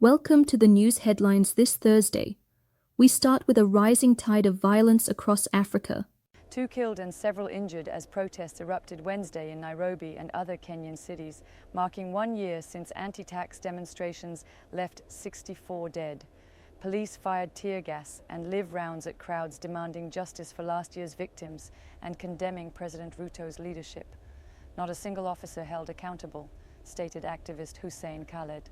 Welcome to the news headlines this Thursday. We start with a rising tide of violence across Africa. 2 killed and several injured as protests erupted Wednesday in Nairobi and other Kenyan cities, marking 1 year since anti-tax demonstrations left 64 dead. Police fired tear gas and live rounds at crowds demanding justice for last year's victims and condemning President Ruto's leadership. Not a single officer held accountable, stated activist Hussein Khaled.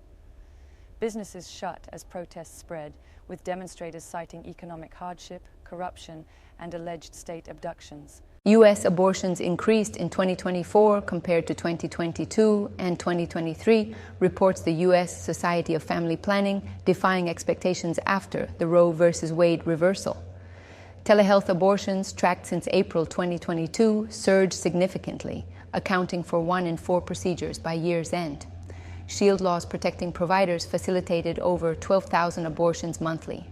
Businesses shut as protests spread, with demonstrators citing economic hardship, corruption, and alleged state abductions. U.S. abortions increased in 2024 compared to 2022 and 2023, reports the U.S. Society of Family Planning, defying expectations after the Roe v. Wade reversal. Telehealth abortions, tracked since April 2022, surged significantly, accounting for 1 in 4 procedures by year's end. Shield laws protecting providers facilitated over 12,000 abortions monthly.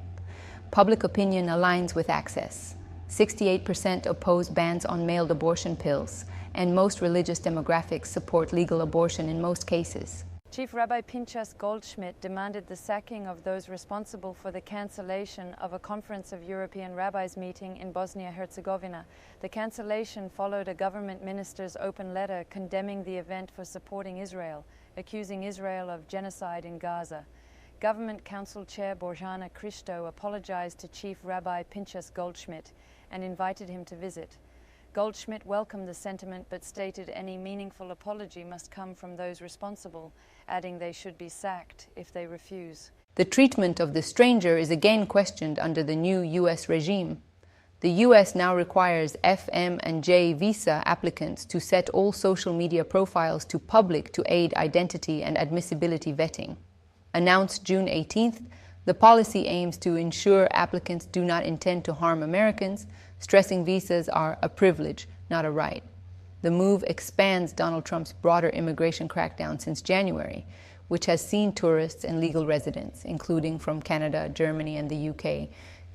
Public opinion aligns with access. 68% oppose bans on mailed abortion pills, and most religious demographics support legal abortion in most cases. Chief Rabbi Pinchas Goldmid demanded the sacking of those responsible for the cancellation of a Conference of European Rabbis meeting in Bosnia-Herzegovina. The cancellation followed a government minister's open letter condemning the event for supporting Israel, accusing Israel of genocide in Gaza. Government Council Chair Borjana Cristo apologized to Chief Rabbi Pinchas Goldmid and invited him to visit. Goldmid welcomed the sentiment but stated any meaningful apology must come from those responsible, adding they should be sacked if they refuse. The treatment of the stranger is again questioned under the new U.S. regime. The U.S. now requires F, M, and J visa applicants to set all social media profiles to public to aid identity and admissibility vetting. Announced June 18th, the policy aims to ensure applicants do not intend to harm Americans, stressing visas are a privilege, not a right. The move expands Donald Trump's broader immigration crackdown since January, which has seen tourists and legal residents, including from Canada, Germany, and the UK,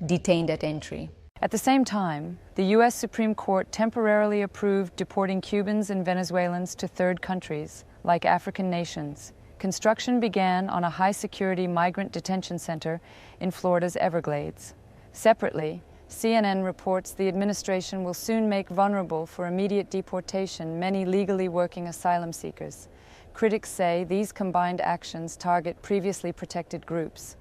detained at entry. At the same time, the U.S. Supreme Court temporarily approved deporting Cubans and Venezuelans to third countries, like African nations. Construction began on a high-security migrant detention center in Florida's Everglades. Separately, CNN reports the administration will soon make vulnerable for immediate deportation many legally working asylum seekers. Critics say these combined actions target previously protected groups.